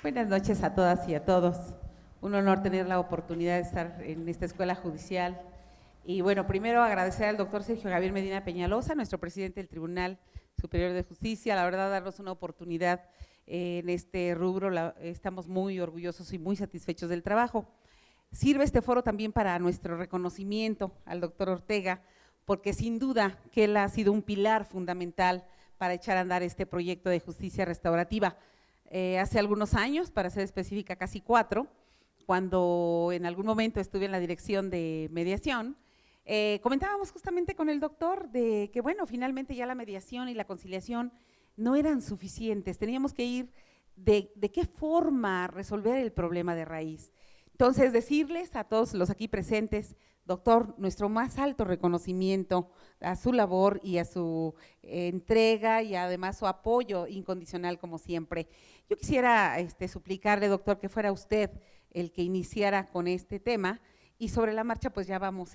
Buenas noches a todas y a todos. Un honor tener la oportunidad de estar en esta escuela judicial. Y bueno, primero agradecer al doctor Sergio Javier Medina Peñalosa, nuestro presidente del Tribunal Superior de Justicia, la verdad darnos una oportunidad en este rubro, estamos muy orgullosos y muy satisfechos del trabajo. Sirve este foro también para nuestro reconocimiento al doctor Ortega, porque sin duda que él ha sido un pilar fundamental para echar a andar este proyecto de justicia restaurativa. Hace algunos años, para ser específica, casi 4, cuando en algún momento estuve en la dirección de mediación, comentábamos justamente con el doctor de que, bueno, finalmente ya la mediación y la conciliación no eran suficientes, teníamos que ir de qué forma resolver el problema de raíz. Entonces, decirles a todos los aquí presentes, doctor, nuestro más alto reconocimiento a su labor y a su entrega y además su apoyo incondicional como siempre. Yo quisiera suplicarle, doctor, que fuera usted el que iniciara con este tema y sobre la marcha pues ya vamos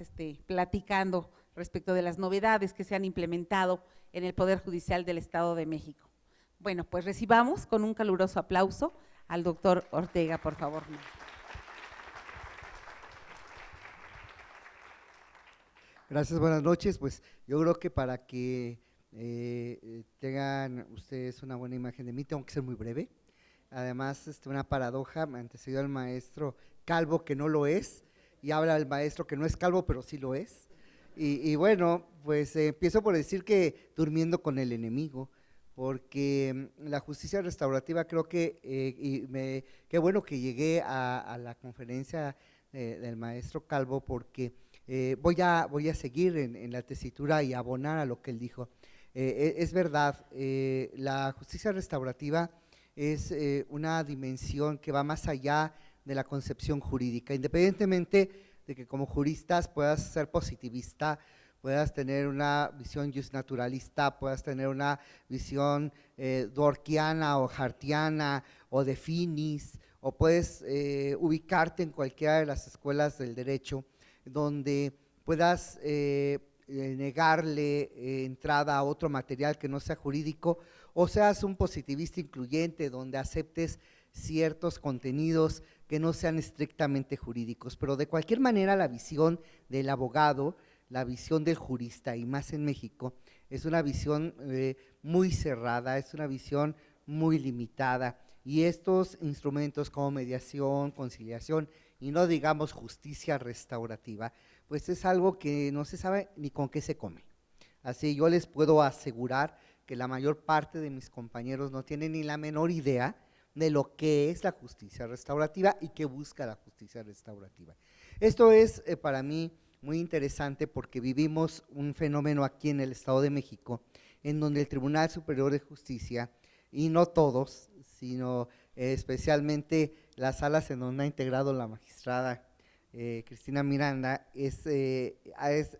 platicando respecto de las novedades que se han implementado en el Poder Judicial del Estado de México. Bueno, pues recibamos con un caluroso aplauso al doctor Ortega, por favor. Gracias, buenas noches. Pues yo creo que para que tengan ustedes una buena imagen de mí, tengo que ser muy breve. Además, una paradoja, me antecedió al maestro calvo que no lo es, y habla el maestro que no es calvo, pero sí lo es. Y bueno, pues empiezo por decir que durmiendo con el enemigo, porque la justicia restaurativa creo que, qué bueno que llegué a la conferencia del maestro Calvo, porque voy a seguir en la tesitura y abonar a lo que él dijo. Es verdad, la justicia restaurativa es una dimensión que va más allá de la concepción jurídica, independientemente de que como juristas puedas ser positivista, puedas tener una visión justnaturalista, puedas tener una visión dworkiana o hartiana o de finis, o puedes ubicarte en cualquiera de las escuelas del derecho, donde puedas negarle entrada a otro material que no sea jurídico, o seas un positivista incluyente, donde aceptes ciertos contenidos que no sean estrictamente jurídicos. Pero de cualquier manera, la visión del abogado, la visión del jurista, y más en México, es una visión muy cerrada, es una visión muy limitada, y estos instrumentos como mediación, conciliación y no digamos justicia restaurativa, pues es algo que no se sabe ni con qué se come. Así yo les puedo asegurar que la mayor parte de mis compañeros no tienen ni la menor idea de lo que es la justicia restaurativa y qué busca la justicia restaurativa. Esto es para mí muy interesante, porque vivimos un fenómeno aquí en el Estado de México, en donde el Tribunal Superior de Justicia, y no todos, sino especialmente las salas en donde ha integrado la magistrada Cristina Miranda, es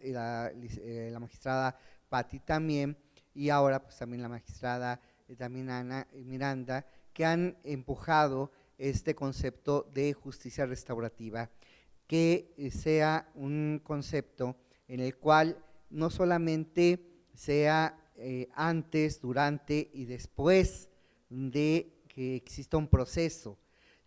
la magistrada Patti también, y ahora pues también la magistrada también Ana Miranda, que han empujado este concepto de justicia restaurativa, que sea un concepto en el cual no solamente sea antes, durante y después de que exista un proceso,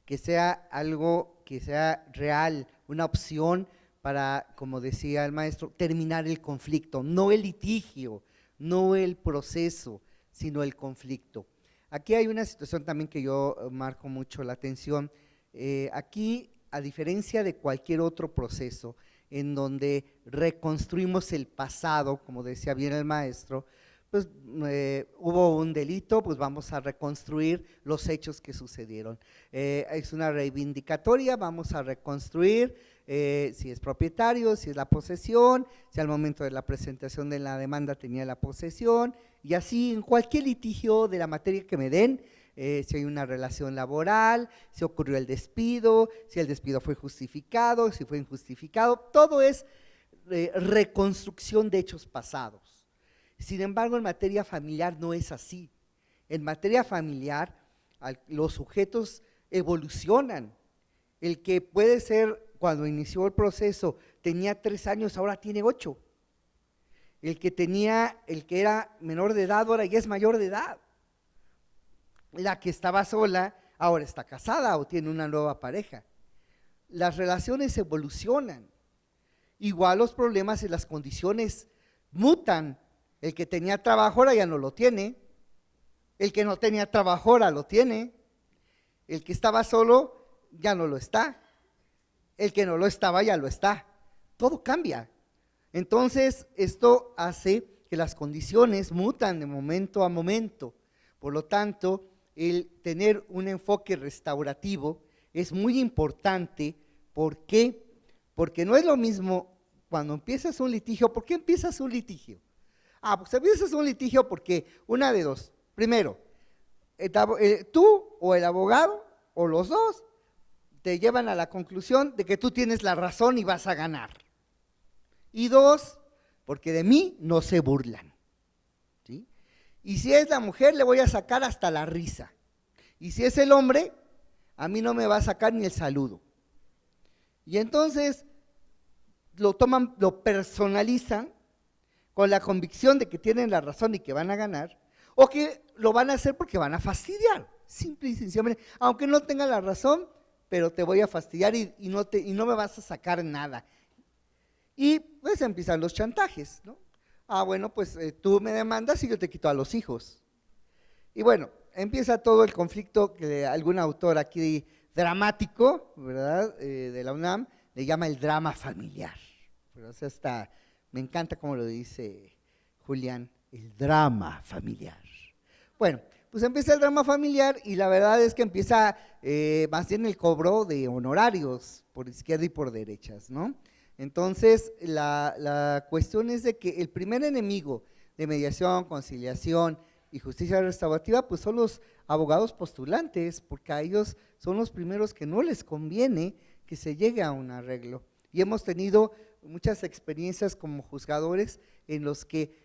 que sea algo que sea real, una opción para, como decía el maestro, terminar el conflicto, no el litigio, no el proceso, sino el conflicto. Aquí hay una situación también que yo marco mucho la atención. Aquí, a diferencia de cualquier otro proceso en donde reconstruimos el pasado, como decía bien el maestro, pues hubo un delito, pues vamos a reconstruir los hechos que sucedieron. Es una reivindicatoria, vamos a reconstruir si es propietario, si es la posesión, si al momento de la presentación de la demanda tenía la posesión, y así en cualquier litigio de la materia que me den, si hay una relación laboral, si ocurrió el despido, si el despido fue justificado, si fue injustificado, todo es reconstrucción de hechos pasados. Sin embargo, en materia familiar no es así. En materia familiar, los sujetos evolucionan. El que puede ser, cuando inició el proceso, tenía 3 años, ahora tiene 8. El que era menor de edad, ahora ya es mayor de edad. La que estaba sola, ahora está casada o tiene una nueva pareja. Las relaciones evolucionan, igual los problemas y las condiciones mutan. El que tenía trabajo ahora ya no lo tiene, el que no tenía trabajo ahora lo tiene, el que estaba solo ya no lo está, el que no lo estaba ya lo está, todo cambia. Entonces esto hace que las condiciones mutan de momento a momento, por lo tanto el tener un enfoque restaurativo es muy importante. ¿Por qué? Porque no es lo mismo cuando empiezas un litigio. ¿Por qué empiezas un litigio? Pues empiezas un litigio porque una de dos. Primero, tú o el abogado o los dos te llevan a la conclusión de que tú tienes la razón y vas a ganar. Y dos, porque de mí no se burlan, ¿sí? Y si es la mujer, le voy a sacar hasta la risa. Y si es el hombre, a mí no me va a sacar ni el saludo. Y entonces lo toman, lo personalizan con la convicción de que tienen la razón y que van a ganar, o que lo van a hacer porque van a fastidiar, simple y sencillamente, aunque no tengan la razón, pero te voy a fastidiar y no me vas a sacar nada. Y pues empiezan los chantajes, ¿no? Bueno, pues tú me demandas y yo te quito a los hijos. Y bueno, empieza todo el conflicto que algún autor aquí dramático, ¿verdad?, de la UNAM, le llama el drama familiar. Pero o sea, me encanta cómo lo dice Julián, el drama familiar. Bueno, pues empieza el drama familiar y la verdad es que empieza más bien el cobro de honorarios por izquierda y por derechas, ¿no? Entonces, la cuestión es de que el primer enemigo de mediación, conciliación y justicia restaurativa, pues son los abogados postulantes, porque a ellos son los primeros que no les conviene que se llegue a un arreglo. Y hemos tenido muchas experiencias como juzgadores en los que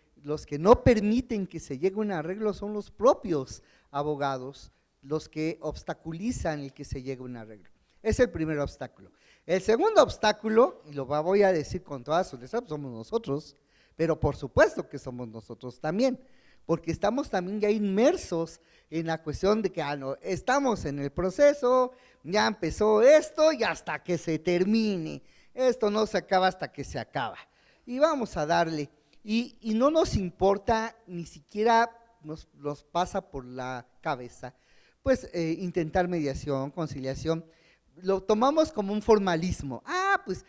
no permiten que se llegue a un arreglo son los propios abogados, los que obstaculizan el que se llegue a un arreglo. Es el primer obstáculo. El segundo obstáculo, y lo voy a decir con toda su letra, somos nosotros, pero por supuesto que somos nosotros también, porque estamos también ya inmersos en la cuestión de que no, estamos en el proceso, ya empezó esto y hasta que se termine, esto no se acaba hasta que se acaba, y vamos a darle, y no nos importa, ni siquiera nos pasa por la cabeza, pues intentar mediación, conciliación. Lo tomamos como un formalismo. Pues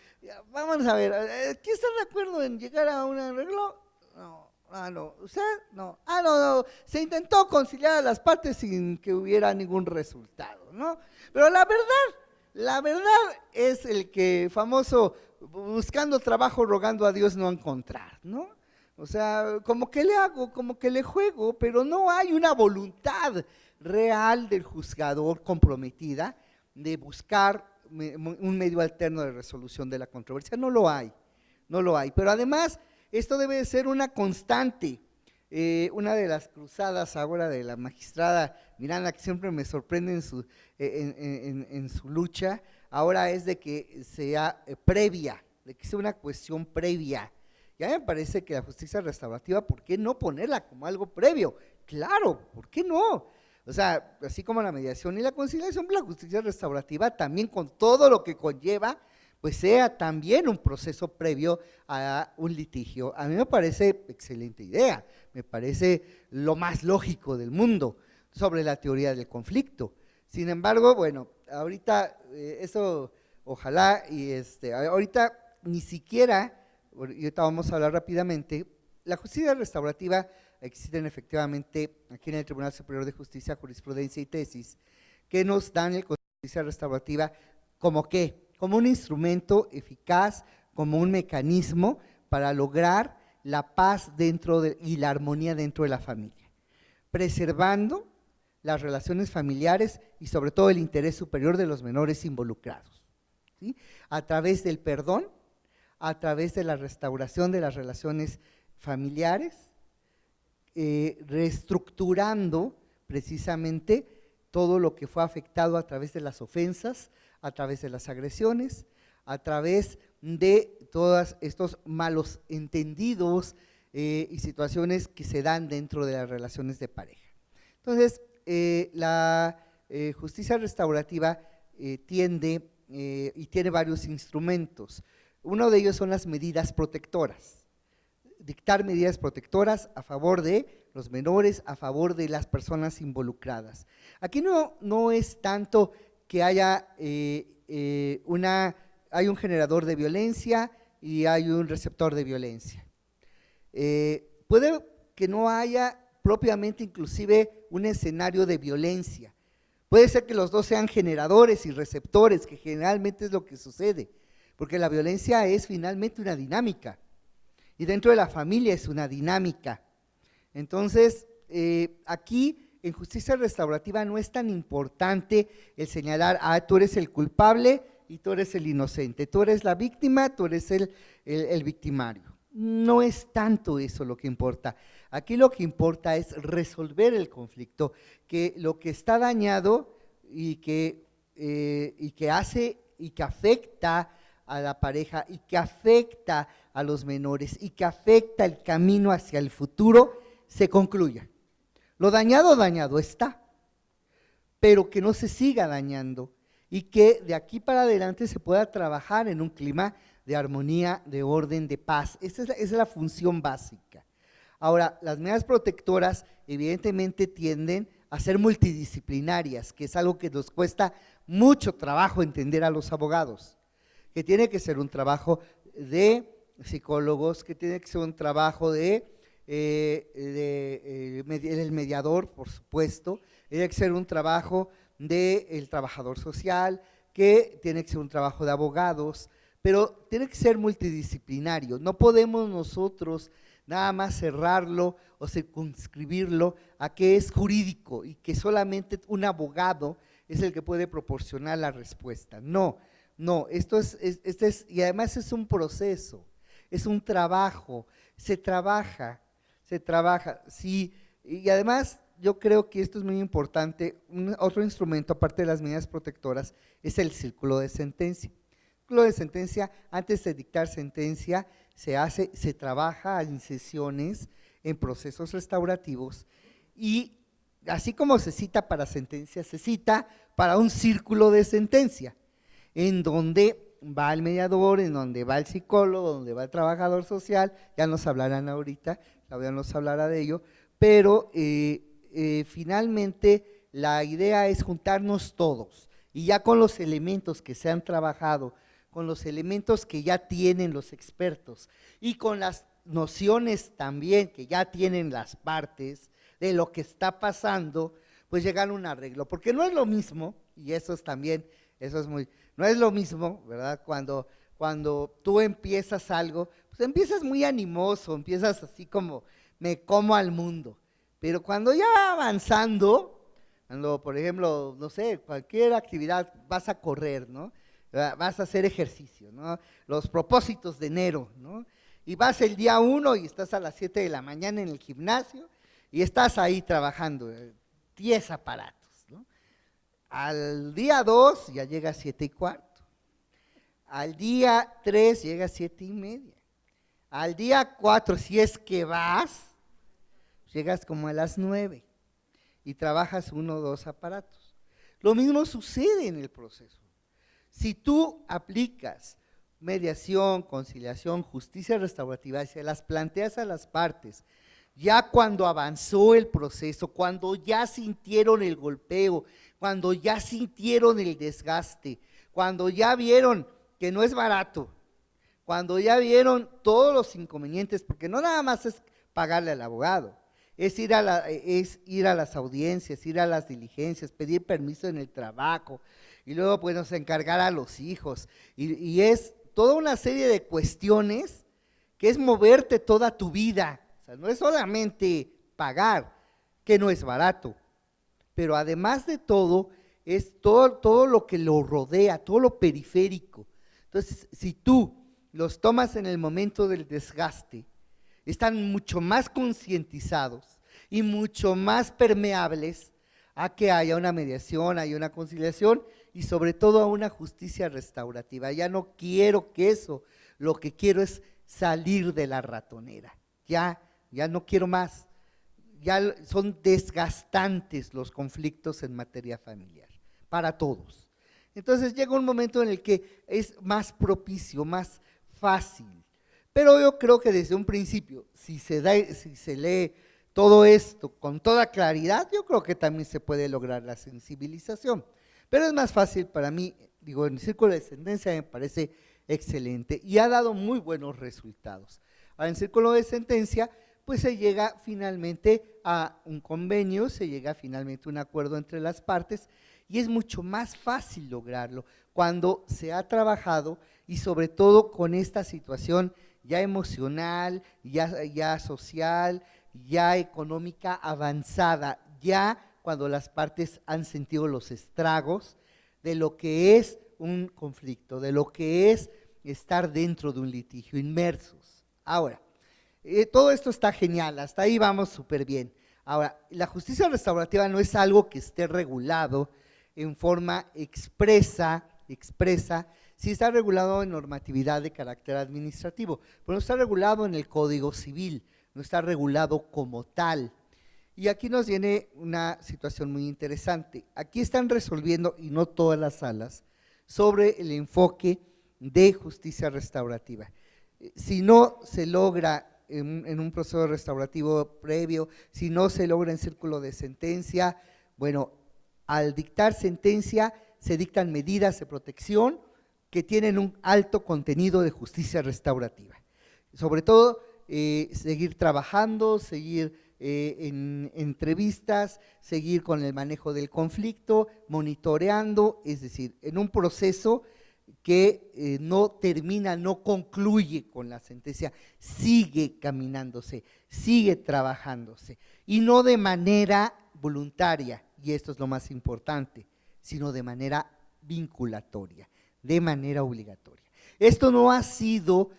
vamos a ver, ¿quién está de acuerdo en llegar a un arreglo? No, no, ¿usted? No, no, se intentó conciliar a las partes sin que hubiera ningún resultado, ¿no? Pero la verdad es el que famoso, buscando trabajo, rogando a Dios no encontrar, ¿no? O sea, como que le hago, como que le juego, pero no hay una voluntad real del juzgador comprometida de buscar un medio alterno de resolución de la controversia. No lo hay, pero además esto debe de ser una constante. Una de las cruzadas ahora de la magistrada Miranda, que siempre me sorprende en su lucha, ahora es de que sea previa, de que sea una cuestión previa. Ya me parece que la justicia restaurativa, ¿por qué no ponerla como algo previo? Claro, ¿por qué no? O sea, así como la mediación y la conciliación, la justicia restaurativa también con todo lo que conlleva, pues sea también un proceso previo a un litigio. A mí me parece excelente idea, me parece lo más lógico del mundo sobre la teoría del conflicto. Sin embargo, bueno, ahorita eso ojalá y ahorita ni siquiera, y ahorita vamos a hablar rápidamente, la justicia restaurativa. Existen efectivamente aquí en el Tribunal Superior de Justicia jurisprudencia y tesis que nos dan el concepto de justicia restaurativa como ¿qué? Como un instrumento eficaz, como un mecanismo para lograr la paz y la armonía dentro de la familia, preservando las relaciones familiares y sobre todo el interés superior de los menores involucrados, ¿sí? A través del perdón, a través de la restauración de las relaciones familiares, reestructurando precisamente todo lo que fue afectado a través de las ofensas, a través de las agresiones, a través de todos estos malos entendidos y situaciones que se dan dentro de las relaciones de pareja. Entonces, la justicia restaurativa tiende y tiene varios instrumentos. Uno de ellos son las medidas protectoras, dictar medidas protectoras a favor de los menores, a favor de las personas involucradas. Aquí no es tanto que haya hay un generador de violencia y hay un receptor de violencia. Puede que no haya propiamente inclusive un escenario de violencia. Puede ser que los dos sean generadores y receptores, que generalmente es lo que sucede, porque la violencia es finalmente una dinámica, y dentro de la familia es una dinámica. Entonces, aquí en justicia restaurativa no es tan importante el señalar, tú eres el culpable y tú eres el inocente, tú eres la víctima, tú eres el victimario. No es tanto eso lo que importa. Aquí lo que importa es resolver el conflicto, que lo que está dañado y que hace y que afecta a la pareja y que afecta a los menores y que afecta el camino hacia el futuro, se concluya. Lo dañado, dañado está, pero que no se siga dañando y que de aquí para adelante se pueda trabajar en un clima de armonía, de orden, de paz. Esa es la función básica. Ahora, las medidas protectoras evidentemente tienden a ser multidisciplinarias, que es algo que nos cuesta mucho trabajo entender a los abogados, que tiene que ser un trabajo de psicólogos, que tiene que ser un trabajo del mediador, por supuesto, tiene que ser un trabajo del trabajador social, que tiene que ser un trabajo de abogados, pero tiene que ser multidisciplinario. No podemos nosotros nada más cerrarlo o circunscribirlo a que es jurídico y que solamente un abogado es el que puede proporcionar la respuesta. No, esto es, y además es un proceso, es un trabajo, se trabaja, sí, y además yo creo que esto es muy importante. Otro instrumento aparte de las medidas protectoras es el círculo de sentencia. El círculo de sentencia, antes de dictar sentencia, se trabaja en sesiones, en procesos restaurativos, y así como se cita para sentencia, se cita para un círculo de sentencia, en donde va el mediador, en donde va el psicólogo, donde va el trabajador social. Ya nos hablarán ahorita, Claudia nos hablará de ello, pero finalmente la idea es juntarnos todos y ya con los elementos que se han trabajado, con los elementos que ya tienen los expertos y con las nociones también que ya tienen las partes de lo que está pasando, pues llegar a un arreglo, porque no es lo mismo, y eso es también, no es lo mismo, ¿verdad? Cuando tú empiezas algo, pues empiezas muy animoso, empiezas así como me como al mundo, pero cuando ya va avanzando, cuando por ejemplo, no sé, cualquier actividad, vas a correr, ¿no? Vas a hacer ejercicio, ¿no? Los propósitos de enero, ¿no? Y vas el día 1 y estás a las 7 de la mañana en el gimnasio y estás ahí trabajando, 10 aparatos, ¿no? Al día 2 ya llega a 7:15, al día 3 llega a 7:30, al día 4, si es que vas, llegas como a las 9 y trabajas 1 o 2 aparatos. Lo mismo sucede en el proceso. Si tú aplicas mediación, conciliación, justicia restaurativa, se las planteas a las partes, ya cuando avanzó el proceso, cuando ya sintieron el golpeo, cuando ya sintieron el desgaste, cuando ya vieron que no es barato, cuando ya vieron todos los inconvenientes, porque no nada más es pagarle al abogado, es ir a las audiencias, ir a las diligencias, pedir permiso en el trabajo, y luego pues encargar a los hijos, y es toda una serie de cuestiones que es moverte toda tu vida. O sea, no es solamente pagar, que no es barato, pero además de todo, es todo lo que lo rodea, todo lo periférico. Entonces, si tú los tomas en el momento del desgaste, están mucho más concientizados y mucho más permeables a que haya una mediación, haya una conciliación y sobre todo a una justicia restaurativa. Ya no quiero que eso, lo que quiero es salir de la ratonera, ya no quiero más. ya son desgastantes los conflictos en materia familiar, para todos. Entonces llega un momento en el que es más propicio, más fácil, pero yo creo que desde un principio, si se lee todo esto con toda claridad, yo creo que también se puede lograr la sensibilización, pero es más fácil para mí, digo, en el círculo de sentencia me parece excelente y ha dado muy buenos resultados. Ahora, en círculo de sentencia, pues se llega finalmente a un convenio, se llega finalmente a un acuerdo entre las partes y es mucho más fácil lograrlo cuando se ha trabajado y sobre todo con esta situación ya emocional, ya social, ya económica avanzada, ya cuando las partes han sentido los estragos de lo que es un conflicto, de lo que es estar dentro de un litigio, inmersos. Ahora, todo esto está genial, hasta ahí vamos súper bien. Ahora, la justicia restaurativa no es algo que esté regulado en forma expresa, sí está regulado en normatividad de carácter administrativo, pero no está regulado en el Código Civil, no está regulado como tal. Y aquí nos viene una situación muy interesante. Aquí están resolviendo, y no todas las salas, sobre el enfoque de justicia restaurativa. Si no se logra en un proceso restaurativo previo, si no se logra en círculo de sentencia, bueno, al dictar sentencia se dictan medidas de protección que tienen un alto contenido de justicia restaurativa. Sobre todo, seguir trabajando, seguir en entrevistas, seguir con el manejo del conflicto, monitoreando, es decir, en un proceso que no termina, no concluye con la sentencia, sigue caminándose, sigue trabajándose, y no de manera voluntaria, y esto es lo más importante, sino de manera vinculatoria, de manera obligatoria. Esto no ha sido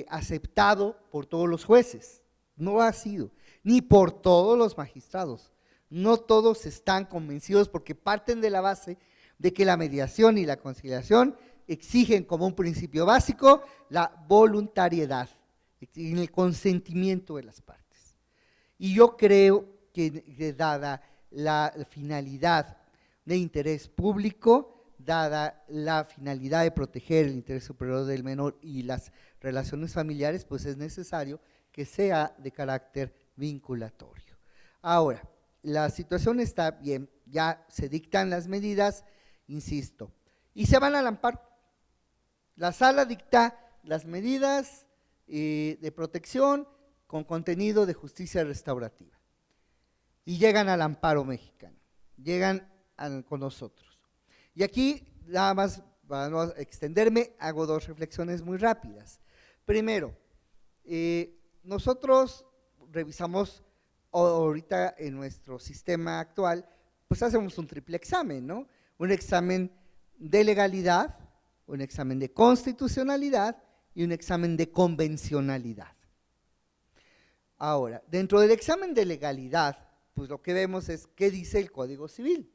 aceptado por todos los jueces, no ha sido, ni por todos los magistrados, no todos están convencidos porque parten de la base de que la mediación y la conciliación exigen como un principio básico la voluntariedad, en el consentimiento de las partes. Y yo creo que dada la finalidad de interés público, dada la finalidad de proteger el interés superior del menor y las relaciones familiares, pues es necesario que sea de carácter vinculatorio. Ahora, la situación está bien, ya se dictan las medidas, insisto, y se van al amparo. La sala dicta las medidas de protección con contenido de justicia restaurativa y llegan al amparo mexicano, llegan con nosotros. Y aquí, nada más para no extenderme, hago dos reflexiones muy rápidas. Primero, nosotros revisamos ahorita en nuestro sistema actual, pues hacemos un triple examen, ¿no? Un examen de legalidad, un examen de constitucionalidad y un examen de convencionalidad. Ahora, dentro del examen de legalidad, pues lo que vemos es qué dice el Código Civil,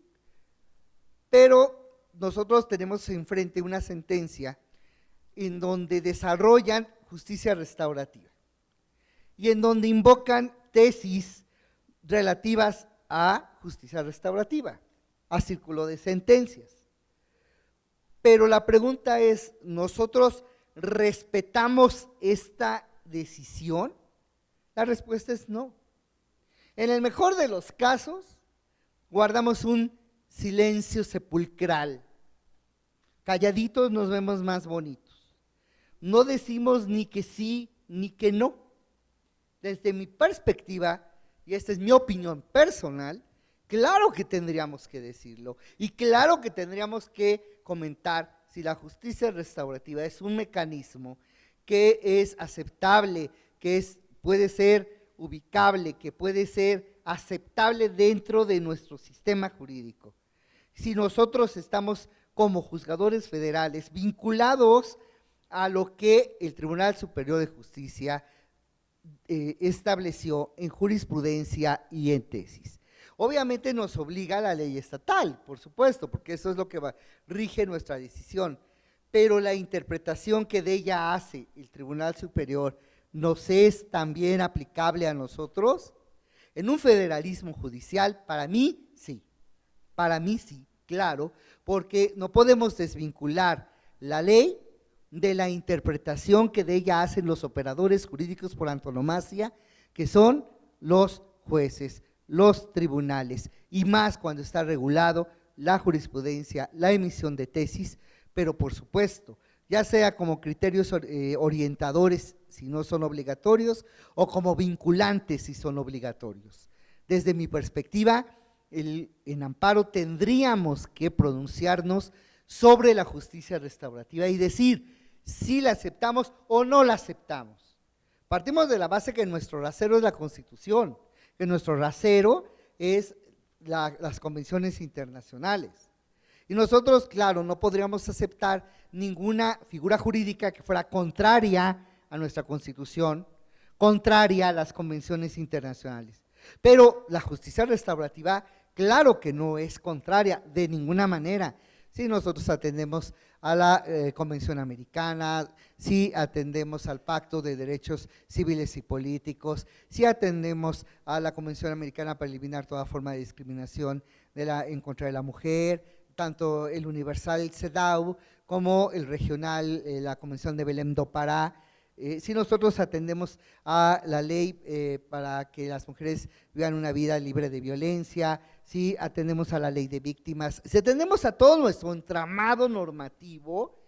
pero nosotros tenemos enfrente una sentencia en donde desarrollan justicia restaurativa y en donde invocan tesis relativas a justicia restaurativa, a círculo de sentencias. Pero la pregunta es, ¿nosotros respetamos esta decisión? La respuesta es no. En el mejor de los casos, guardamos un silencio sepulcral. Calladitos nos vemos más bonitos. No decimos ni que sí ni que no. Desde mi perspectiva, y esta es mi opinión personal, claro que tendríamos que decirlo y claro que tendríamos que comentar si la justicia restaurativa es un mecanismo que es aceptable, que puede ser ubicable, que puede ser aceptable dentro de nuestro sistema jurídico. Si nosotros estamos como juzgadores federales vinculados a lo que el Tribunal Superior de Justicia estableció en jurisprudencia y en tesis. Obviamente nos obliga a la ley estatal, por supuesto, porque eso es lo que rige nuestra decisión, pero la interpretación que de ella hace el Tribunal Superior, ¿nos es también aplicable a nosotros? En un federalismo judicial, para mí sí, claro, porque no podemos desvincular la ley de la interpretación que de ella hacen los operadores jurídicos por antonomasia, que son los jueces, los tribunales, y más cuando está regulado la jurisprudencia, la emisión de tesis, pero por supuesto, ya sea como criterios orientadores si no son obligatorios, o como vinculantes si son obligatorios. Desde mi perspectiva, en amparo tendríamos que pronunciarnos sobre la justicia restaurativa y decir si la aceptamos o no la aceptamos. Partimos de la base que nuestro rasero es la Constitución, que nuestro rasero es las convenciones internacionales. Y nosotros, claro, no podríamos aceptar ninguna figura jurídica que fuera contraria a nuestra Constitución, contraria a las convenciones internacionales. Pero la justicia restaurativa, claro que no es contraria de ninguna manera. Si nosotros atendemos a la Convención Americana, si atendemos al Pacto de Derechos Civiles y Políticos, si atendemos a la Convención Americana para eliminar toda forma de discriminación en contra de la mujer, tanto el universal, el CEDAW, como el regional, la Convención de Belém do Pará. Si nosotros atendemos a la ley para que las mujeres vivan una vida libre de violencia, si atendemos a la ley de víctimas, si atendemos a todo nuestro entramado normativo,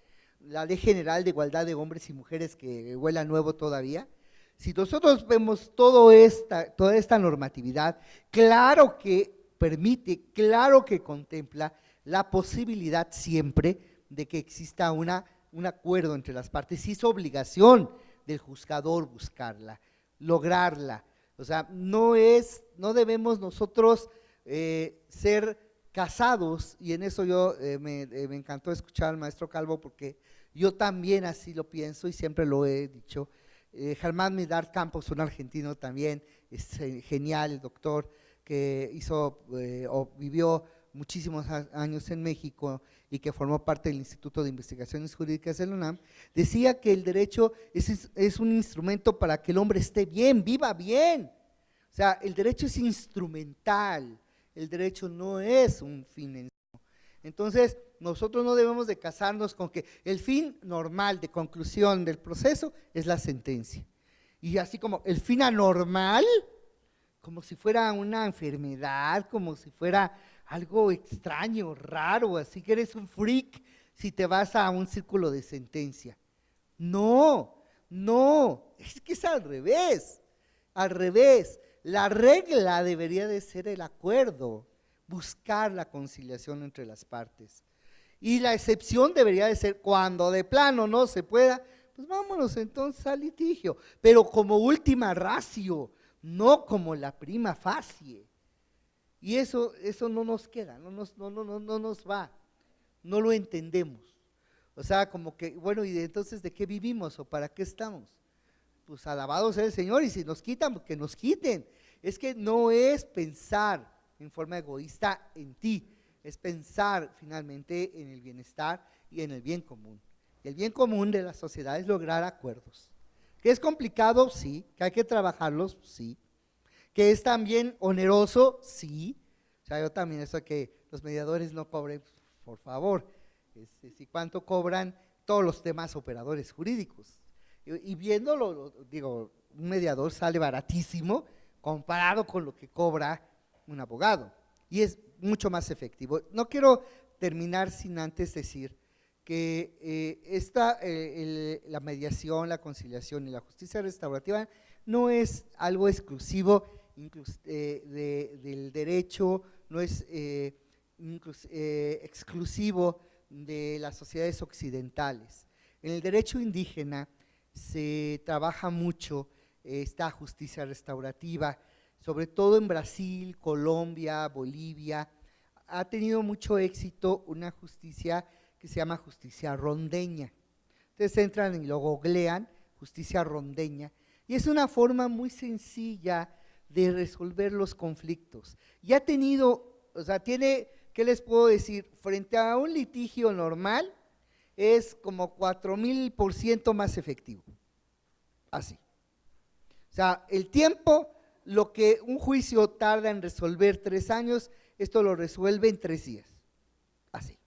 la Ley General de Igualdad de Hombres y Mujeres que huela nuevo todavía, si nosotros vemos toda esta normatividad, claro que permite, claro que contempla la posibilidad siempre de que exista un acuerdo entre las partes, y es obligación del juzgador buscarla, lograrla. O sea, no debemos nosotros ser casados, y en eso yo me encantó escuchar al maestro Calvo, porque yo también así lo pienso y siempre lo he dicho. Germán Midart Campos, un argentino también, es genial, el doctor que hizo o vivió muchísimos años en México y que formó parte del Instituto de Investigaciones Jurídicas de la UNAM, decía que el derecho es un instrumento para que el hombre esté bien, viva bien. O sea, el derecho es instrumental, el derecho no es un fin en sí. Entonces, nosotros no debemos de casarnos con que el fin normal de conclusión del proceso es la sentencia. Y así como el fin anormal, como si fuera una enfermedad, como si fuera algo extraño, raro, así que eres un freak si te vas a un círculo de sentencia. No, es que es al revés, la regla debería de ser el acuerdo, buscar la conciliación entre las partes, y la excepción debería de ser cuando de plano no se pueda, pues vámonos entonces al litigio, pero como última ratio, no como la prima facie. Y eso no nos queda, no nos va, no lo entendemos. O sea, como que, bueno, ¿y entonces de qué vivimos o para qué estamos? Pues alabado sea el Señor, y si nos quitan, pues que nos quiten. Es que no es pensar en forma egoísta en ti, es pensar finalmente en el bienestar y en el bien común. Y el bien común de la sociedad es lograr acuerdos. ¿Que es complicado? Sí. ¿Que hay que trabajarlos? Sí. ¿Que es también oneroso? Sí. O sea, yo también, eso que los mediadores no cobren, por favor. ¿Y cuánto cobran todos los temas operadores jurídicos? Y viéndolo, digo, un mediador sale baratísimo comparado con lo que cobra un abogado, y es mucho más efectivo. No quiero terminar sin antes decir que la mediación, la conciliación y la justicia restaurativa no es algo exclusivo del derecho, no es exclusivo de las sociedades occidentales. En el derecho indígena se trabaja mucho esta justicia restaurativa, sobre todo en Brasil, Colombia, Bolivia. Ha tenido mucho éxito una justicia que se llama justicia rondeña. Ustedes entran y lo googlean, justicia rondeña, y es una forma muy sencilla de resolver los conflictos. Y ha tenido, o sea, tiene, ¿qué les puedo decir? Frente a un litigio normal, es como 4000% más efectivo, así. O sea, el tiempo lo que un juicio tarda en resolver 3 años, esto lo resuelve en 3 días, así.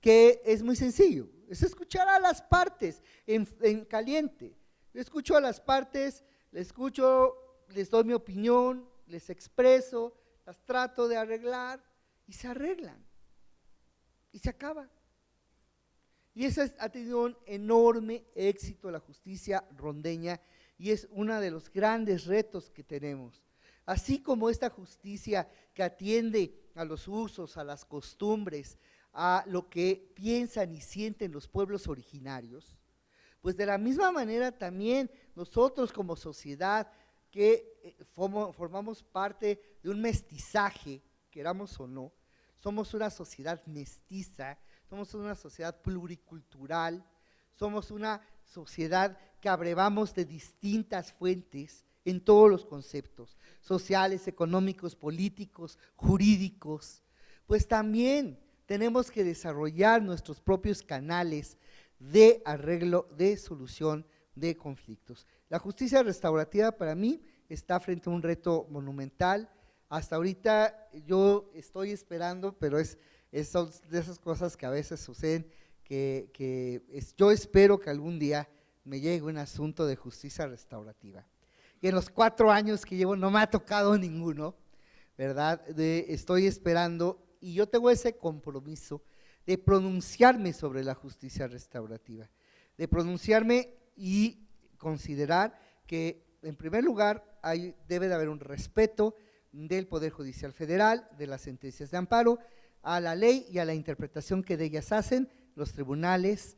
Que es muy sencillo, es escuchar a las partes en caliente. Yo escucho a las partes, les doy mi opinión, les expreso, las trato de arreglar y se arreglan y se acaba. Y eso ha tenido un enorme éxito la justicia rondeña y es uno de los grandes retos que tenemos. Así como esta justicia que atiende a los usos, a las costumbres, a lo que piensan y sienten los pueblos originarios, pues de la misma manera también nosotros como sociedad que formamos parte de un mestizaje, queramos o no, somos una sociedad mestiza, somos una sociedad pluricultural, somos una sociedad que abrevamos de distintas fuentes en todos los conceptos, sociales, económicos, políticos, jurídicos, pues también tenemos que desarrollar nuestros propios canales de arreglo, de solución de conflictos. La justicia restaurativa para mí está frente a un reto monumental. Hasta ahorita yo estoy esperando, pero son de esas cosas que a veces suceden, yo espero que algún día me llegue un asunto de justicia restaurativa. Y en los 4 años que llevo no me ha tocado ninguno, ¿verdad? Estoy esperando y yo tengo ese compromiso de pronunciarme sobre la justicia restaurativa, de pronunciarme y considerar que en primer lugar debe de haber un respeto del Poder Judicial Federal, de las sentencias de amparo, a la ley y a la interpretación que de ellas hacen los tribunales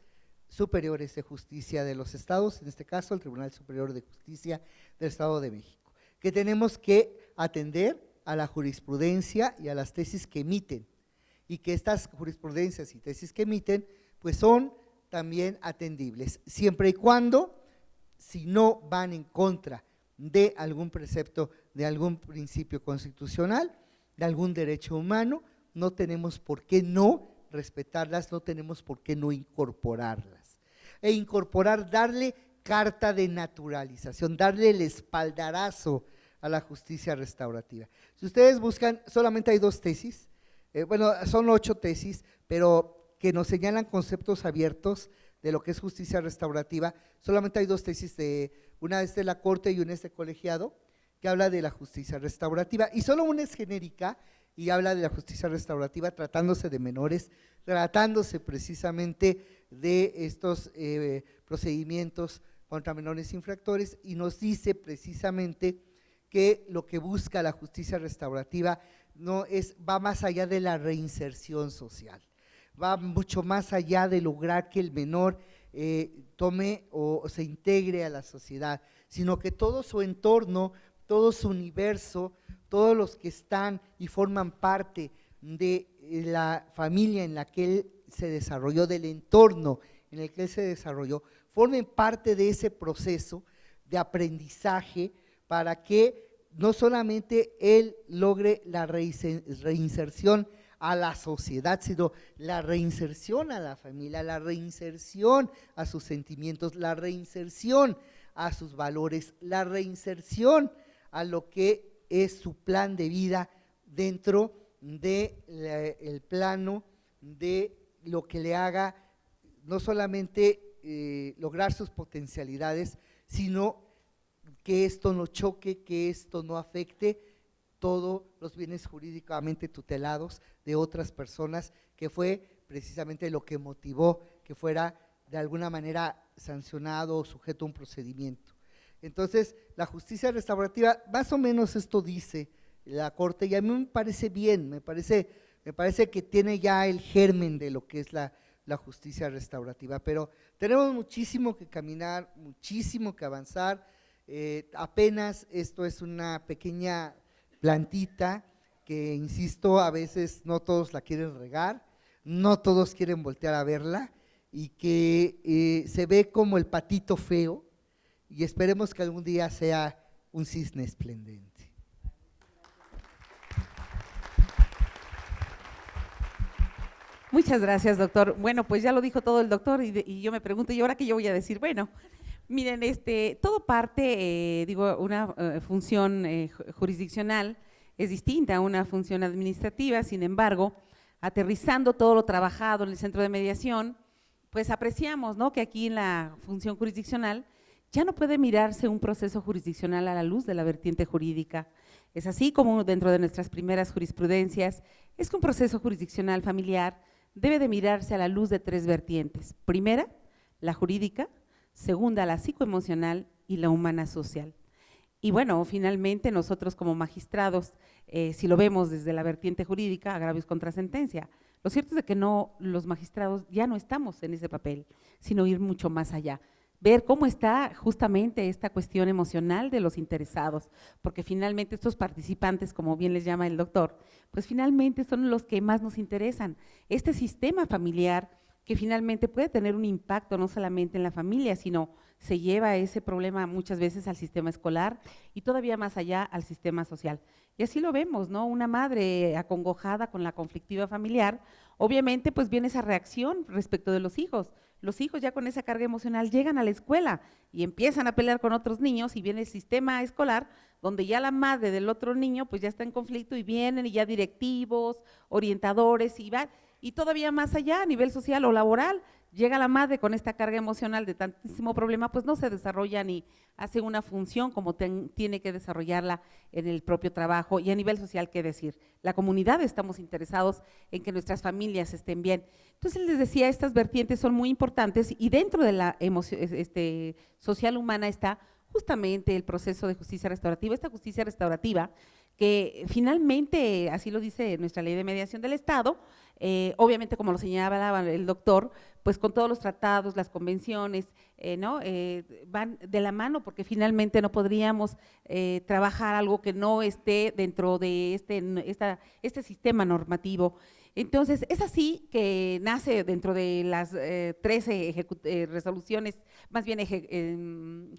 superiores de justicia de los estados, en este caso el Tribunal Superior de Justicia del Estado de México, que tenemos que atender a la jurisprudencia y a las tesis que emiten, y que estas jurisprudencias y tesis que emiten, pues son también atendibles, siempre y cuando, si no van en contra de algún precepto, de algún principio constitucional, de algún derecho humano, no tenemos por qué no respetarlas, no tenemos por qué no incorporarlas. E incorporar, darle carta de naturalización, darle el espaldarazo a la justicia restaurativa. Si ustedes buscan, solamente hay 2 tesis, bueno, son 8 tesis, pero que nos señalan conceptos abiertos de lo que es justicia restaurativa. Solamente hay 2 tesis, una es de la Corte y una es de colegiado, que habla de la justicia restaurativa, y solo una es genérica y habla de la justicia restaurativa tratándose de menores, tratándose precisamente de estos procedimientos contra menores infractores, y nos dice precisamente que lo que busca la justicia restaurativa va más allá de la reinserción social, va mucho más allá de lograr que el menor tome o se integre a la sociedad, sino que todo su entorno, todo su universo, todos los que están y forman parte de la familia en la que él se desarrolló, del entorno en el que él se desarrolló, formen parte de ese proceso de aprendizaje para que no solamente él logre la reinserción a la sociedad, sino la reinserción a la familia, la reinserción a sus sentimientos, la reinserción a sus valores, la reinserción a lo que es su plan de vida dentro del plano de lo que le haga no solamente lograr sus potencialidades, sino que esto no choque, que esto no afecte todos los bienes jurídicamente tutelados de otras personas, que fue precisamente lo que motivó que fuera de alguna manera sancionado o sujeto a un procedimiento. Entonces, la justicia restaurativa, más o menos esto dice la Corte, y a mí me parece bien, me parece que tiene ya el germen de lo que es la justicia restaurativa, pero tenemos muchísimo que caminar, muchísimo que avanzar. Apenas esto es una pequeña plantita que, insisto, a veces no todos la quieren regar, no todos quieren voltear a verla, y que se ve como el patito feo, y esperemos que algún día sea un cisne esplendente. Muchas gracias, doctor. Bueno, pues ya lo dijo todo el doctor y yo me pregunto, ¿y ahora qué yo voy a decir? Bueno, Miren, todo parte, digo, una función jurisdiccional es distinta a una función administrativa, sin embargo, aterrizando todo lo trabajado en el centro de mediación, pues apreciamos, ¿no?, que aquí en la función jurisdiccional ya no puede mirarse un proceso jurisdiccional a la luz de la vertiente jurídica. Es así como dentro de nuestras primeras jurisprudencias, es que un proceso jurisdiccional familiar debe de mirarse a la luz de 3 vertientes. Primera, la jurídica; segunda, la psicoemocional; y la humana social. Y bueno, finalmente nosotros como magistrados, si lo vemos desde la vertiente jurídica, agravios contra sentencia. Lo cierto es de que no, los magistrados ya no estamos en ese papel, sino ir mucho más allá. Ver cómo está justamente esta cuestión emocional de los interesados, porque finalmente estos participantes, como bien les llama el doctor, pues finalmente son los que más nos interesan. Este sistema familiar que finalmente puede tener un impacto no solamente en la familia, sino se lleva ese problema muchas veces al sistema escolar y todavía más allá al sistema social. Y así lo vemos, ¿no? Una madre acongojada con la conflictiva familiar, obviamente pues viene esa reacción respecto de los hijos. Los hijos ya con esa carga emocional llegan a la escuela y empiezan a pelear con otros niños y viene el sistema escolar donde ya la madre del otro niño pues ya está en conflicto y vienen y ya directivos, orientadores y van, y todavía más allá a nivel social o laboral, llega la madre con esta carga emocional de tantísimo problema, pues no se desarrolla ni hace una función como tiene que desarrollarla en el propio trabajo. Y a nivel social, ¿qué decir? La comunidad estamos interesados en que nuestras familias estén bien. Entonces les decía, estas vertientes son muy importantes y dentro de la social humana está justamente el proceso de justicia restaurativa. Esta justicia restaurativa que finalmente, así lo dice nuestra ley de mediación del Estado, obviamente como lo señalaba el doctor, pues con todos los tratados, las convenciones, ¿no? Van de la mano porque finalmente no podríamos trabajar algo que no esté dentro de este sistema normativo. Entonces, es así que nace dentro de las 13 resoluciones, más bien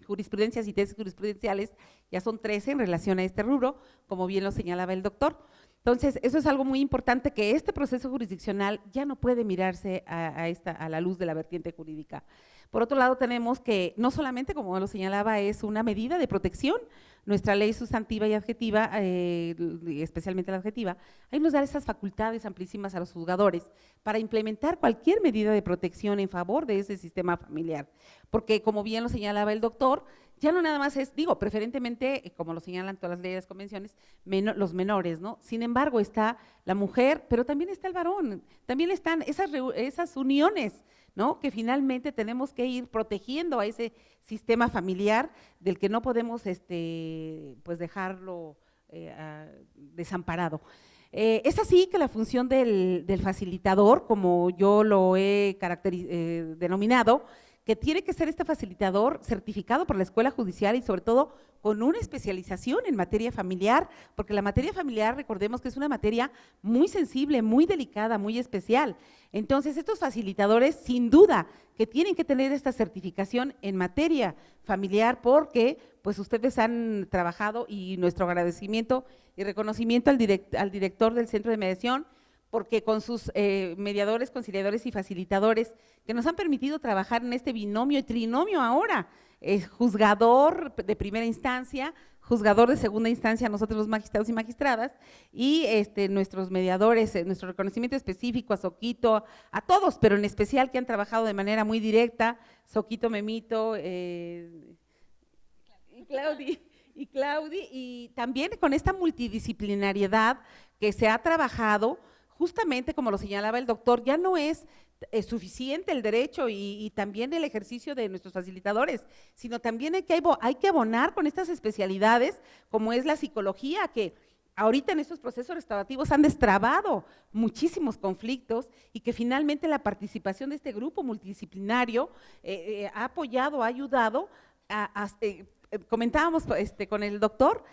jurisprudencias y tesis jurisprudenciales, ya son 13 en relación a este rubro, como bien lo señalaba el doctor. Entonces, eso es algo muy importante, que este proceso jurisdiccional ya no puede mirarse a la luz de la vertiente jurídica. Por otro lado, tenemos que no solamente, como lo señalaba, es una medida de protección, nuestra ley sustantiva y adjetiva, especialmente la adjetiva, ahí nos da esas facultades amplísimas a los juzgadores para implementar cualquier medida de protección en favor de ese sistema familiar, porque como bien lo señalaba el doctor, ya no nada más es, digo, preferentemente, como lo señalan todas las leyes, convenciones, los menores, ¿no? Sin embargo, está la mujer, pero también está el varón, también están esas uniones, ¿no? Que finalmente tenemos que ir protegiendo a ese sistema familiar del que no podemos pues dejarlo desamparado. Es así que la función del facilitador, como yo lo he denominado, que tiene que ser este facilitador certificado por la Escuela Judicial y sobre todo con una especialización en materia familiar, porque la materia familiar, recordemos que es una materia muy sensible, muy delicada, muy especial. Entonces, estos facilitadores, sin duda, que tienen que tener esta certificación en materia familiar, porque pues ustedes han trabajado, y nuestro agradecimiento y reconocimiento al director del Centro de Mediación, porque con sus mediadores, conciliadores y facilitadores que nos han permitido trabajar en este binomio y trinomio ahora, juzgador de primera instancia, juzgador de segunda instancia, nosotros los magistrados y magistradas, y nuestros mediadores, nuestro reconocimiento específico a Soquito, a todos, pero en especial que han trabajado de manera muy directa, Soquito, Memito, y Claudi, y también con esta multidisciplinariedad que se ha trabajado. Justamente como lo señalaba el doctor, ya no es suficiente el derecho y también el ejercicio de nuestros facilitadores, sino también hay que abonar con estas especialidades como es la psicología, que ahorita en estos procesos restaurativos han destrabado muchísimos conflictos y que finalmente la participación de este grupo multidisciplinario ha apoyado, ha ayudado comentábamos con el doctor,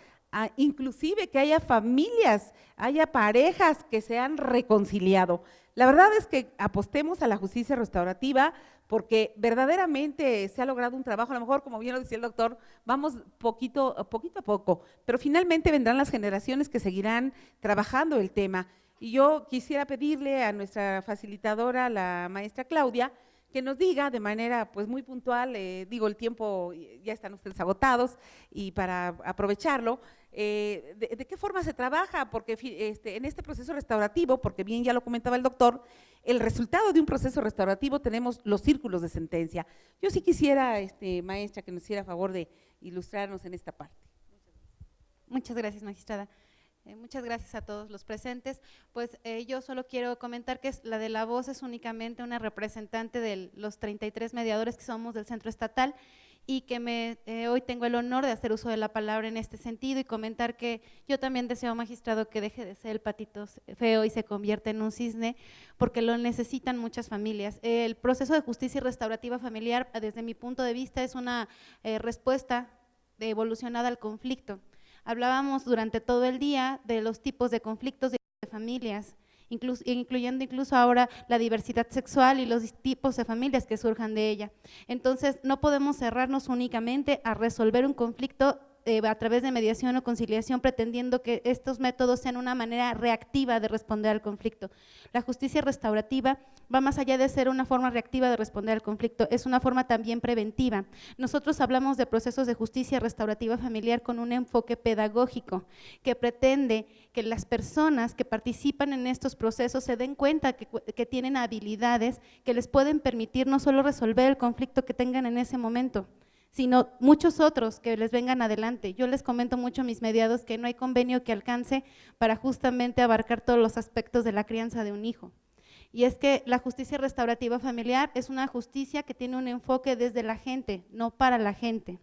inclusive que haya familias, haya parejas que se han reconciliado. La verdad es que apostemos a la justicia restaurativa porque verdaderamente se ha logrado un trabajo, a lo mejor como bien lo decía el doctor, vamos poquito a poco, pero finalmente vendrán las generaciones que seguirán trabajando el tema. Y yo quisiera pedirle a nuestra facilitadora, la maestra Claudia, que nos diga de manera pues muy puntual, digo, el tiempo, ya están ustedes agotados y para aprovecharlo, de qué forma se trabaja, porque en este proceso restaurativo, porque bien ya lo comentaba el doctor, el resultado de un proceso restaurativo tenemos los círculos de sentencia. Yo sí quisiera, maestra, que nos hiciera favor de ilustrarnos en esta parte. Muchas gracias, magistrada. Muchas gracias a todos los presentes. Pues yo solo quiero comentar que la de la voz es únicamente una representante de los 33 mediadores que somos del Centro Estatal y que hoy tengo el honor de hacer uso de la palabra en este sentido y comentar que yo también deseo, magistrado, que deje de ser el patito feo y se convierta en un cisne, porque lo necesitan muchas familias. El proceso de justicia restaurativa familiar, desde mi punto de vista, es una respuesta evolucionada al conflicto. Hablábamos durante todo el día de los tipos de conflictos de familias, incluyendo incluso ahora la diversidad sexual y los tipos de familias que surjan de ella. Entonces, no podemos cerrarnos únicamente a resolver un conflicto a través de mediación o conciliación, pretendiendo que estos métodos sean una manera reactiva de responder al conflicto. La justicia restaurativa va más allá de ser una forma reactiva de responder al conflicto, es una forma también preventiva. Nosotros hablamos de procesos de justicia restaurativa familiar con un enfoque pedagógico que pretende que las personas que participan en estos procesos se den cuenta que tienen habilidades que les pueden permitir no solo resolver el conflicto que tengan en ese momento, sino muchos otros que les vengan adelante. Yo les comento mucho a mis mediados que no hay convenio que alcance para justamente abarcar todos los aspectos de la crianza de un hijo. Y es que la justicia restaurativa familiar es una justicia que tiene un enfoque desde la gente, no para la gente.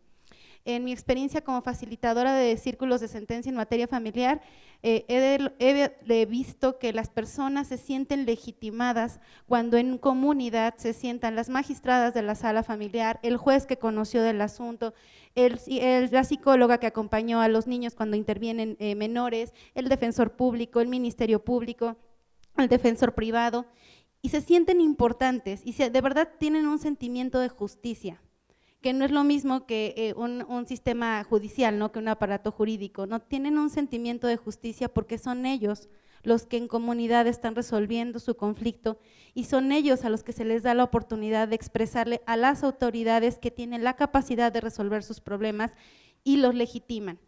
En mi experiencia como facilitadora de círculos de sentencia en materia familiar, he visto que las personas se sienten legitimadas cuando en comunidad se sientan las magistradas de la sala familiar, el juez que conoció del asunto, la psicóloga que acompañó a los niños cuando intervienen menores, el defensor público, el ministerio público, el defensor privado, y se sienten importantes y de verdad tienen un sentimiento de justicia, que no es lo mismo que un sistema judicial, ¿no?, que un aparato jurídico, no tienen un sentimiento de justicia porque son ellos los que en comunidad están resolviendo su conflicto y son ellos a los que se les da la oportunidad de expresarle a las autoridades que tienen la capacidad de resolver sus problemas y los legitiman.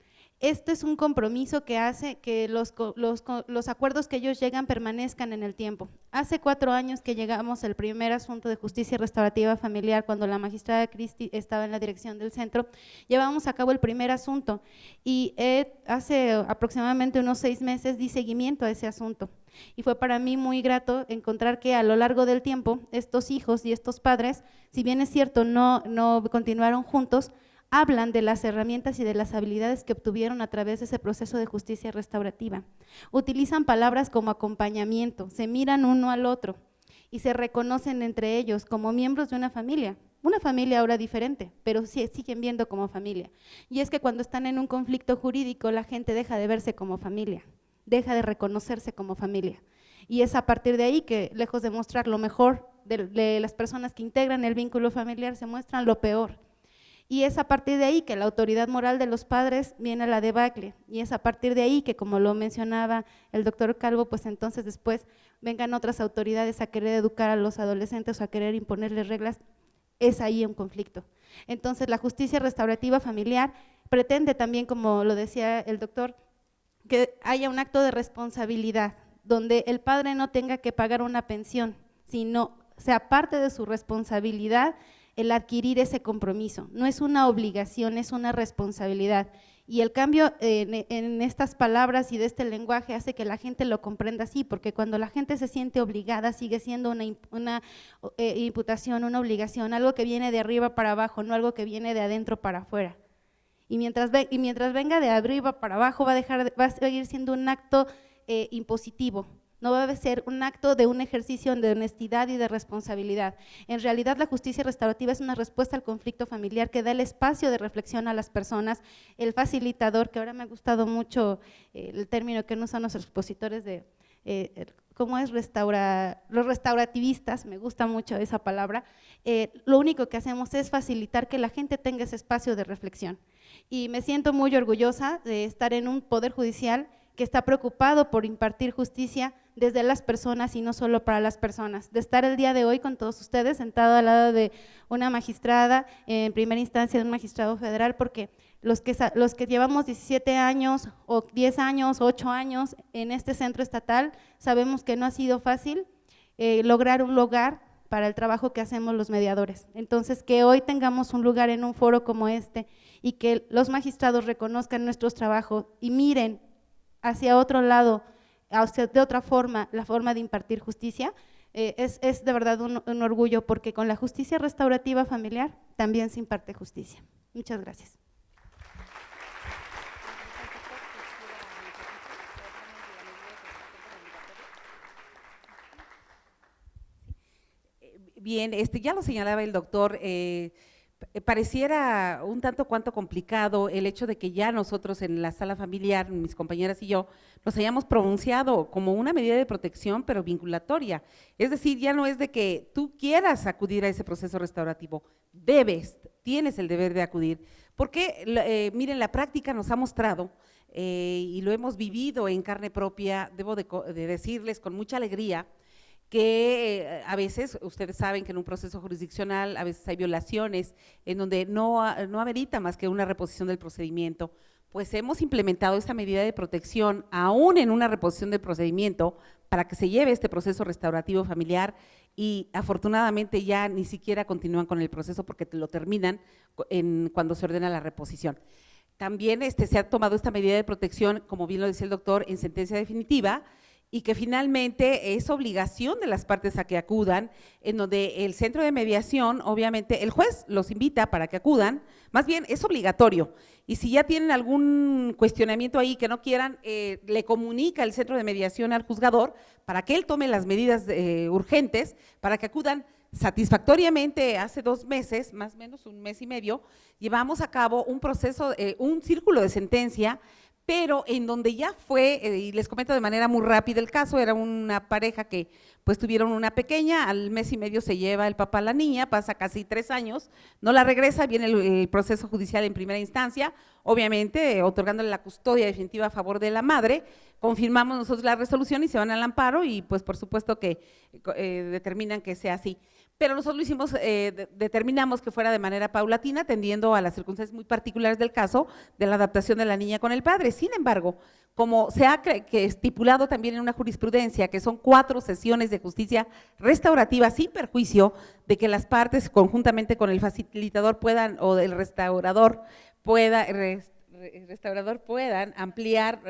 Este es un compromiso que hace que los acuerdos que ellos llegan permanezcan en el tiempo. Hace 4 años que llegamos al primer asunto de justicia restaurativa familiar, cuando la magistrada Cristi estaba en la dirección del centro, llevamos a cabo el primer asunto y hace aproximadamente unos 6 meses di seguimiento a ese asunto. Y fue para mí muy grato encontrar que a lo largo del tiempo estos hijos y estos padres, si bien es cierto no continuaron juntos, hablan de las herramientas y de las habilidades que obtuvieron a través de ese proceso de justicia restaurativa. Utilizan palabras como acompañamiento, se miran uno al otro y se reconocen entre ellos como miembros de una familia ahora diferente, pero sí siguen viendo como familia. Y es que cuando están en un conflicto jurídico, la gente deja de verse como familia, deja de reconocerse como familia. Y es a partir de ahí que, lejos de mostrar lo mejor de las personas que integran el vínculo familiar, se muestran lo peor. Y es a partir de ahí que la autoridad moral de los padres viene a la debacle, y es a partir de ahí que, como lo mencionaba el doctor Calvo, pues entonces después vengan otras autoridades a querer educar a los adolescentes o a querer imponerles reglas, es ahí un conflicto. Entonces la justicia restaurativa familiar pretende también, como lo decía el doctor, que haya un acto de responsabilidad, donde el padre no tenga que pagar una pensión, sino sea parte de su responsabilidad el adquirir ese compromiso. No es una obligación, es una responsabilidad. Y el cambio en estas palabras y de este lenguaje hace que la gente lo comprenda así, porque cuando la gente se siente obligada, sigue siendo una imputación, una obligación, algo que viene de arriba para abajo, no algo que viene de adentro para afuera. Y mientras venga de arriba para abajo, va a seguir siendo un acto impositivo. No va a ser un acto de un ejercicio de honestidad y de responsabilidad. En realidad, la justicia restaurativa es una respuesta al conflicto familiar que da el espacio de reflexión a las personas, el facilitador, que ahora me ha gustado mucho el término que usan los expositores de cómo es los restaurativistas, me gusta mucho esa palabra. Lo único que hacemos es facilitar que la gente tenga ese espacio de reflexión. Y me siento muy orgullosa de estar en un poder judicial que está preocupado por impartir justicia desde las personas y no solo para las personas. De estar el día de hoy con todos ustedes, sentado al lado de una magistrada, en primera instancia de un magistrado federal, porque los que llevamos 17 años o 10 años, 8 años en este centro estatal, sabemos que no ha sido fácil lograr un lugar para el trabajo que hacemos los mediadores. Entonces, que hoy tengamos un lugar en un foro como este y que los magistrados reconozcan nuestros trabajos y miren hacia otro lado, de otra forma, la forma de impartir justicia, es de verdad un orgullo, porque con la justicia restaurativa familiar también se imparte justicia. Muchas gracias. Bien, ya lo señalaba el doctor, pareciera un tanto cuanto complicado el hecho de que ya nosotros en la sala familiar, mis compañeras y yo, nos hayamos pronunciado como una medida de protección, pero vinculatoria. Es decir, ya no es de que tú quieras acudir a ese proceso restaurativo, tienes el deber de acudir, porque miren, la práctica nos ha mostrado y lo hemos vivido en carne propia, debo de decirles con mucha alegría, que a veces, ustedes saben que en un proceso jurisdiccional a veces hay violaciones en donde no amerita más que una reposición del procedimiento, pues hemos implementado esta medida de protección aún en una reposición del procedimiento para que se lleve este proceso restaurativo familiar y afortunadamente ya ni siquiera continúan con el proceso porque lo terminan cuando se ordena la reposición. También se ha tomado esta medida de protección, como bien lo decía el doctor, en sentencia definitiva, y que finalmente es obligación de las partes a que acudan, en donde el centro de mediación, obviamente, el juez los invita para que acudan, más bien es obligatorio, y si ya tienen algún cuestionamiento ahí que no quieran, le comunica el centro de mediación al juzgador para que él tome las medidas urgentes para que acudan satisfactoriamente. Hace 2 meses, más o menos 1 mes y medio, llevamos a cabo un proceso, un círculo de sentencia, pero en donde ya fue, y les comento de manera muy rápida el caso, era una pareja que pues tuvieron una pequeña, al mes y medio se lleva el papá a la niña, pasa casi 3 años, no la regresa, viene el proceso judicial en primera instancia, obviamente otorgándole la custodia definitiva a favor de la madre, confirmamos nosotros la resolución y se van al amparo y pues por supuesto que determinan que sea así. Pero nosotros lo hicimos, determinamos que fuera de manera paulatina, atendiendo a las circunstancias muy particulares del caso de la adaptación de la niña con el padre. Sin embargo, como se ha estipulado también en una jurisprudencia, que son 4 sesiones de justicia restaurativa sin perjuicio de que las partes conjuntamente con el facilitador puedan, o el restaurador puedan ampliar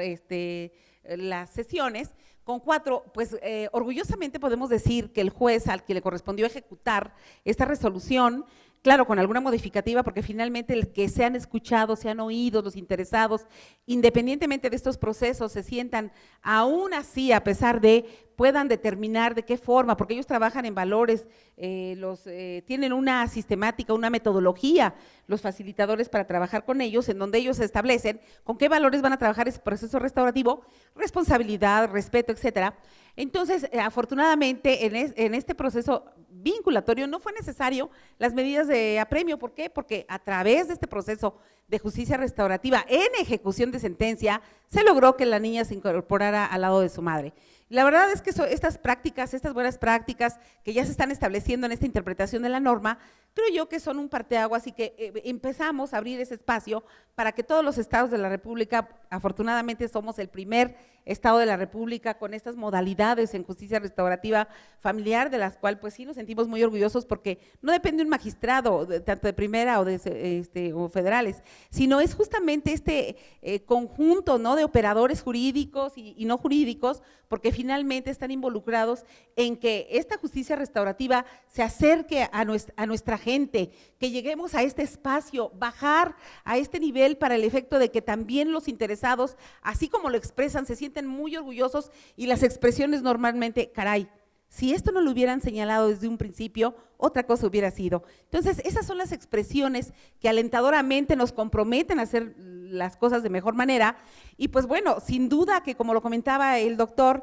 las sesiones. Con 4, pues orgullosamente podemos decir que el juez al que le correspondió ejecutar esta resolución, claro, con alguna modificativa, porque finalmente el que sean escuchados, sean oídos los interesados, independientemente de estos procesos, se sientan aún así, a pesar de, puedan determinar de qué forma, porque ellos trabajan en valores, tienen una sistemática, una metodología, los facilitadores para trabajar con ellos, en donde ellos establecen con qué valores van a trabajar ese proceso restaurativo, responsabilidad, respeto, etcétera. Entonces, afortunadamente, en este proceso vinculatorio no fue necesario las medidas de apremio. ¿Por qué? Porque a través de este proceso de justicia restaurativa en ejecución de sentencia, se logró que la niña se incorporara al lado de su madre. La verdad es que estas prácticas, estas buenas prácticas que ya se están estableciendo en esta interpretación de la norma, creo yo que son un parteaguas y que empezamos a abrir ese espacio para que todos los estados de la República, afortunadamente somos el primer estado de la República con estas modalidades en justicia restaurativa familiar, de las cuales pues sí nos sentimos muy orgullosos porque no depende de un magistrado, tanto de primera o federales, sino es justamente este conjunto, ¿no?, de operadores jurídicos y no jurídicos, porque finalmente están involucrados en que esta justicia restaurativa se acerque a nuestra gente, que lleguemos a este espacio, bajar a este nivel para el efecto de que también los interesados, así como lo expresan, se sienten muy orgullosos y las expresiones normalmente, caray, si esto no lo hubieran señalado desde un principio, otra cosa hubiera sido. Entonces, esas son las expresiones que alentadoramente nos comprometen a hacer las cosas de mejor manera y pues bueno, sin duda que como lo comentaba el doctor,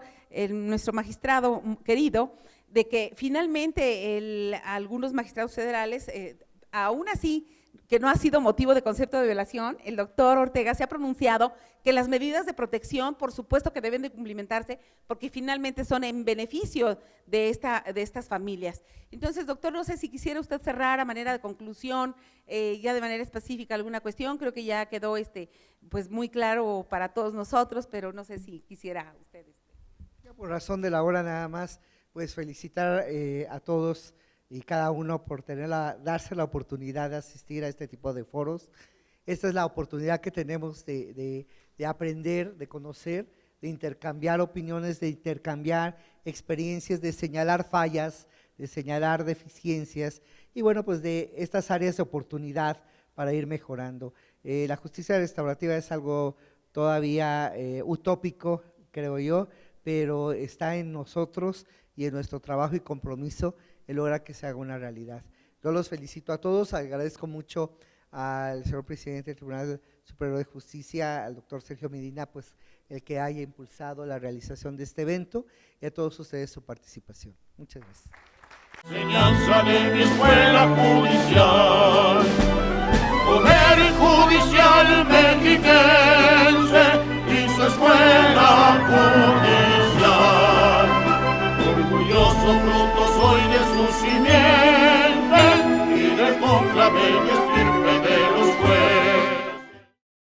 nuestro magistrado querido, de que finalmente algunos magistrados federales aún así que no ha sido motivo de concepto de violación. El doctor Ortega se ha pronunciado que las medidas de protección, por supuesto que deben de cumplimentarse, porque finalmente son en beneficio de estas familias. Entonces, doctor, no sé si quisiera usted cerrar a manera de conclusión, ya de manera específica alguna cuestión. Creo que ya quedó pues muy claro para todos nosotros, pero no sé si quisiera usted. Ya por razón de la hora nada más, pues felicitar a todos y cada uno por darse la oportunidad de asistir a este tipo de foros. Esta es la oportunidad que tenemos de aprender, de conocer, de intercambiar opiniones, de intercambiar experiencias, de señalar fallas, de señalar deficiencias y bueno, pues de estas áreas de oportunidad para ir mejorando. La justicia restaurativa es algo todavía utópico, creo yo, pero está en nosotros y en nuestro trabajo y compromiso el lograr que se haga una realidad. Yo los felicito a todos, agradezco mucho al señor presidente del Tribunal Superior de Justicia, al doctor Sergio Medina, pues el que haya impulsado la realización de este evento y a todos ustedes su participación. Muchas gracias. Enseñanza de mi escuela judicial.